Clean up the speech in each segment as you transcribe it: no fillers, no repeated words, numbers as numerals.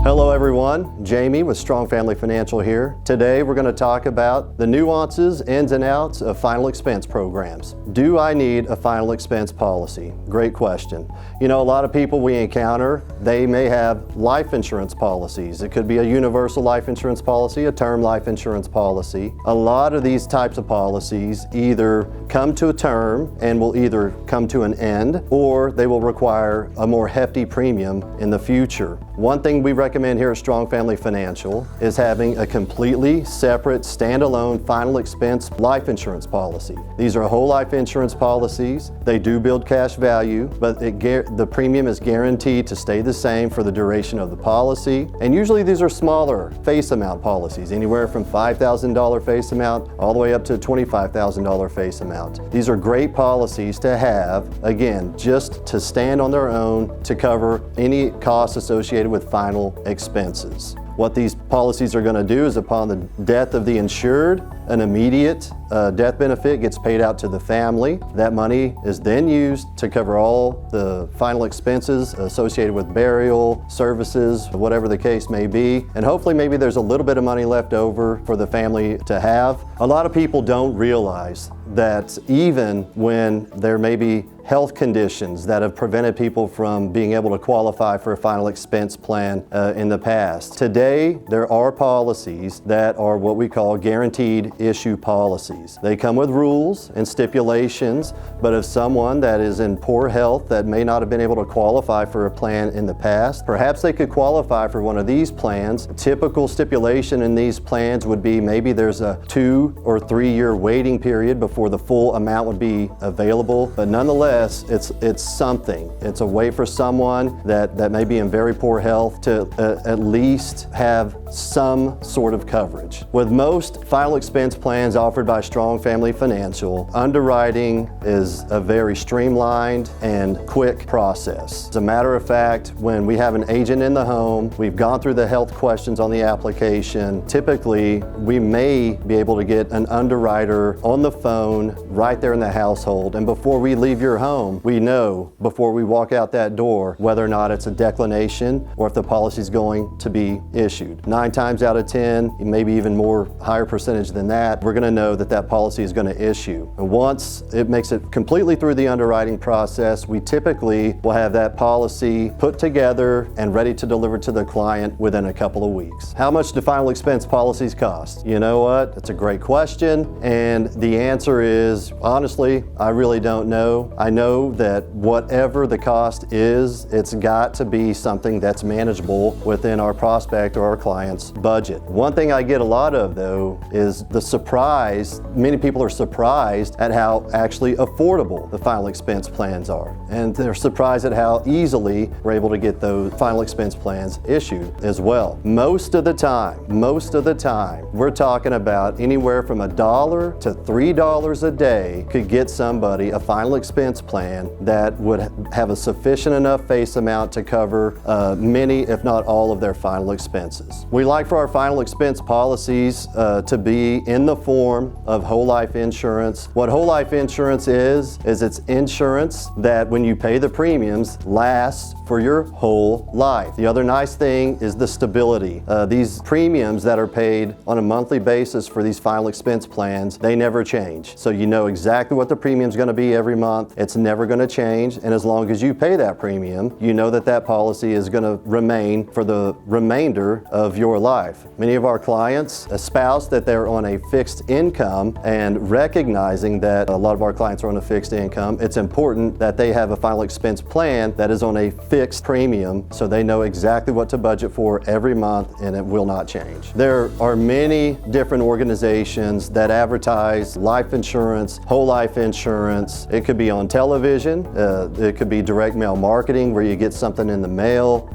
Hello everyone, Jamie with Strong Family Financial here. Today we're going to talk about the nuances, ins and outs of final expense programs. Do I need a final expense policy? Great question. You know, a lot of people we encounter, they may have life insurance policies. It could be a universal life insurance policy, a term life insurance policy. A lot of these types of policies either come to a term and will either come to an end, or they will require a more hefty premium in the future. One thing we recommend here at Strong Family Financial is having a completely separate, standalone final expense life insurance policy. These are whole life insurance policies. They do build cash value, but the premium is guaranteed to stay the same for the duration of the policy. And usually these are smaller face amount policies, anywhere from $5,000 face amount all the way up to $25,000 face amount. These are great policies to have, again, just to stand on their own to cover any costs associated with final expenses. What these policies are going to do is, upon the death of the insured, an immediate death benefit gets paid out to the family. That money is then used to cover all the final expenses associated with burial, services, whatever the case may be. And hopefully maybe there's a little bit of money left over for the family to have. A lot of people don't realize that even when there may be health conditions that have prevented people from being able to qualify for a final expense plan in the past, today there are policies that are what we call guaranteed issue policies. They come with rules and stipulations, but if someone that is in poor health that may not have been able to qualify for a plan in the past, perhaps they could qualify for one of these plans. A typical stipulation in these plans would be maybe there's a 2 or 3 year waiting period before the full amount would be available, but nonetheless, it's something. It's a way for someone that may be in very poor health to at least have some sort of coverage. With most final expense plans offered by Strong Family Financial, underwriting is a very streamlined and quick process. As a matter of fact, when we have an agent in the home, we've gone through the health questions on the application. Typically, we may be able to get an underwriter on the phone right there in the household, and before we leave your home, we know before we walk out that door whether or not it's a declination or if the policy is going to be issued. 9 times out of 10, maybe even more higher percentage than that, we're going to know that that policy is going to issue. And once it makes it completely through the underwriting process, we typically will have that policy put together and ready to deliver to the client within a couple of weeks. How much do final expense policies cost? You know what? It's a great question, and the answer is, honestly, I really don't know. I know that whatever the cost is, it's got to be something that's manageable within our prospect or our client's budget. One thing I get a lot of, though, is the surprise. Many people are surprised at how actually affordable the final expense plans are. And they're surprised at how easily we're able to get those final expense plans issued as well. Most of the time, we're talking about anywhere from $1 to $3 a day could get somebody a final expense plan that would have a sufficient enough face amount to cover many, if not all, of their final expenses. We like for our final expense policies to be in the form of whole life insurance. What whole life insurance is it's insurance that when you pay the premiums lasts for your whole life. The other nice thing is the stability. These premiums that are paid on a monthly basis for these final expense plans, they never change. So you know exactly what the premium is going to be every month. It's never going to change, and as long as you pay that premium, you know that that policy is going to remain for the remainder of your life. Many of our clients espouse that they're on a fixed income, and recognizing that a lot of our clients are on a fixed income, it's important that they have a final expense plan that is on a fixed premium so they know exactly what to budget for every month and it will not change. There are many different organizations that advertise life insurance, whole life insurance. It could be on television, it could be direct mail marketing where you get something in the mail.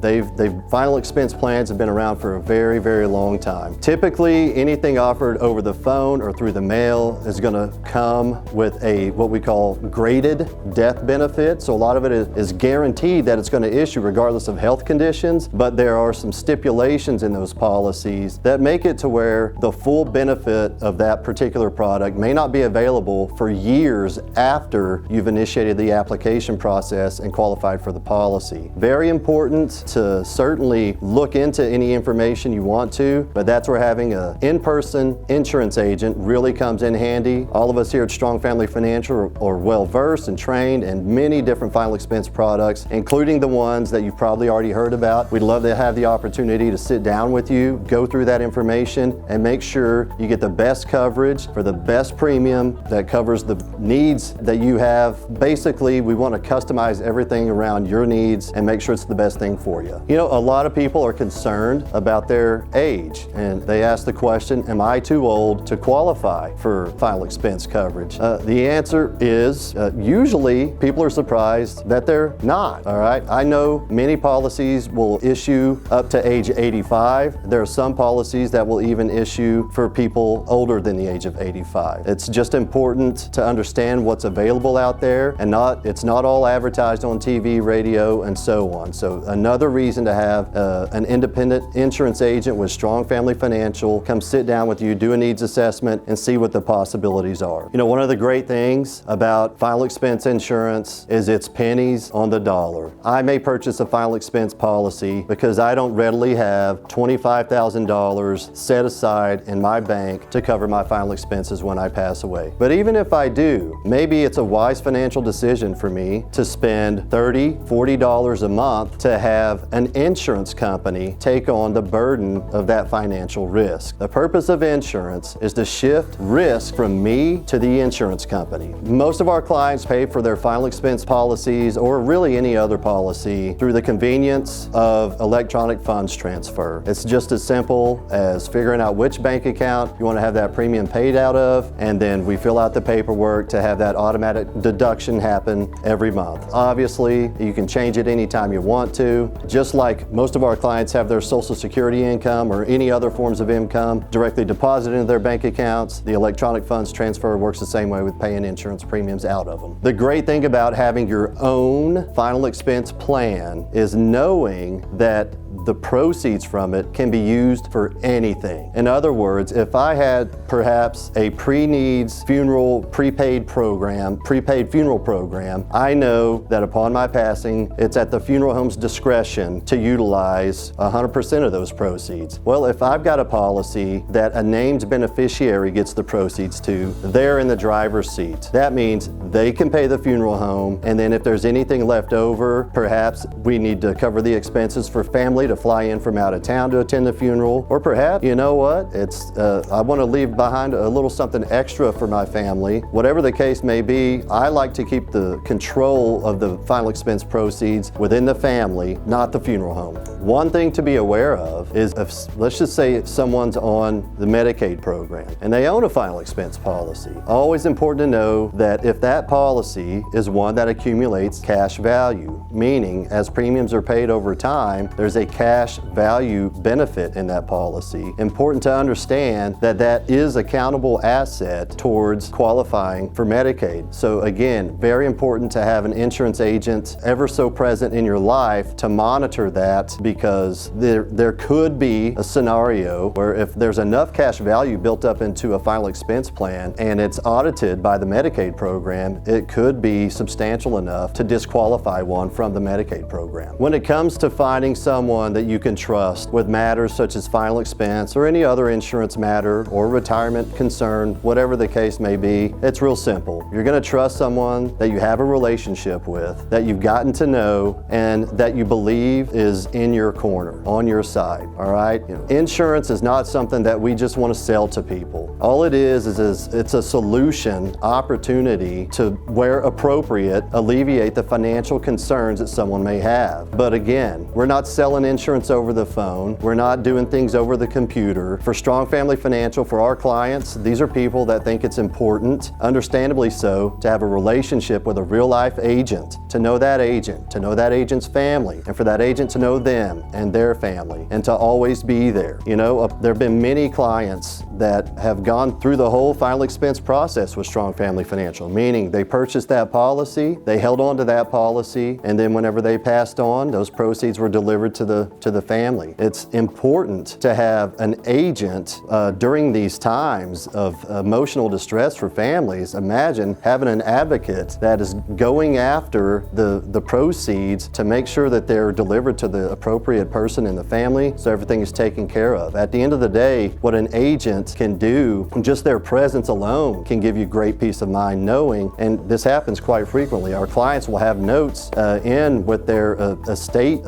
Final expense plans have been around for a very, very long time. Typically, anything offered over the phone or through the mail is going to come with what we call graded death benefit. So a lot of it is guaranteed that it's going to issue regardless of health conditions, but there are some stipulations in those policies that make it to where the full benefit of that particular product may not be available for years after you've initiated the application process and qualified for the policy. Very important to certainly look into any information you want to, but that's where having an in-person insurance agent really comes in handy. All of us here at Strong Family Financial are well-versed and trained in many different final expense products, including the ones that you've probably already heard about. We'd love to have the opportunity to sit down with you, go through that information, and make sure you get the best coverage for the best premium that covers the needs that you have. Basically, we want to customize everything around your needs and make sure it's the best thing for you. You know, a lot of people are concerned about their age, and they ask the question, am I too old to qualify for final expense coverage? The answer is usually people are surprised that they're not, all right? I know many policies will issue up to age 85. There are some policies that will even issue for people older than the age of 85. It's just important to understand what's available out there, and it's not all advertised on TV, radio, and so on. So another reason to have an independent insurance agent with Strong Family Financial come sit down with you, do a needs assessment, and see what the possibilities are. You know, one of the great things about final expense insurance is it's pennies on the dollar. I may purchase a final expense policy because I don't readily have $25,000 set aside in my bank to cover my final expenses when I pass away. But even if I do, maybe it's a wise financial decision for me to spend $30, $40 a month to have an insurance company take on the burden of that financial risk. The purpose of insurance is to shift risk from me to the insurance company. Most of our clients pay for their final expense policies, or really any other policy, through the convenience of electronic funds transfer. It's just as simple as figuring out which bank account you want to have that premium paid out of, and then we fill out the paperwork to have that automatic deduction happen every month. Obviously, you can change it anytime you want to. Just like most of our clients have their Social Security income or any other forms of income directly deposited into their bank accounts, the electronic funds transfer works the same way with paying insurance premiums out of them. The great thing about having your own final expense plan is knowing that the proceeds from it can be used for anything. In other words, if I had perhaps a pre-needs funeral prepaid funeral program, I know that upon my passing, it's at the funeral home's discretion to utilize 100% of those proceeds. Well, if I've got a policy that a named beneficiary gets the proceeds to, they're in the driver's seat. That means they can pay the funeral home, and then if there's anything left over, perhaps we need to cover the expenses for family to fly in from out of town to attend the funeral, or perhaps, you know what, I want to leave behind a little something extra for my family. Whatever the case may be, I like to keep the control of the final expense proceeds within the family, not the funeral home. One thing to be aware of is, let's just say someone's on the Medicaid program and they own a final expense policy. Always important to know that if that policy is one that accumulates cash value, meaning as premiums are paid over time, there's a cash value benefit in that policy. Important to understand that that is a countable asset towards qualifying for Medicaid. So again, very important to have an insurance agent ever so present in your life to monitor that, because there could be a scenario where if there's enough cash value built up into a final expense plan and it's audited by the Medicaid program, it could be substantial enough to disqualify one from the Medicaid program. When it comes to finding someone that you can trust with matters such as final expense or any other insurance matter or retirement concern, whatever the case may be, it's real simple. You're going to trust someone that you have a relationship with, that you've gotten to know, and that you believe is in your corner, on your side, all right? Insurance is not something that we just want to sell to people. All it is it's a solution, opportunity to, where appropriate, alleviate the financial concerns that someone may have. But again, we're not selling insurance over the phone. We're not doing things over the computer. For Strong Family Financial, for our clients, these are people that think it's important, understandably so, to have a relationship with a real-life agent, to know that agent's family, and for that agent to know them and their family, and to always be there. You know, there have been many clients that have gone through the whole final expense process with Strong Family Financial, meaning they purchased that policy, they held on to that policy, and then whenever they passed on, those proceeds were delivered to the family. It's important to have an agent during these times of emotional distress for families. Imagine having an advocate that is going after the proceeds to make sure that they're delivered to the appropriate person in the family so everything is taken care of. At the end of the day, what an agent can do, just their presence alone can give you great peace of mind knowing, and this happens quite frequently. Our clients will have notes in with their estate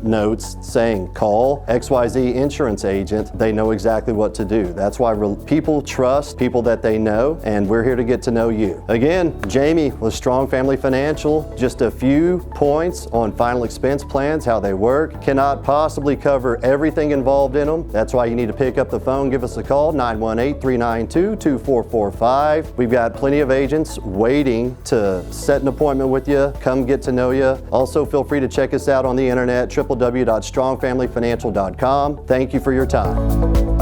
notes saying, call XYZ insurance agent. They know exactly what to do. That's why people trust people that they know, and we're here to get to know you. Again, Jamie with Strong Family Financial, just a few points on final expense plans, how they work. Cannot possibly cover everything involved in them. That's why you need to pick up the phone, give us a call, 918-392-2445. We've got plenty of agents waiting to set an appointment with you, come get to know you. Also, feel free to check us out on the internet, www.strongfamilyfinancial.com. Thank you for your time.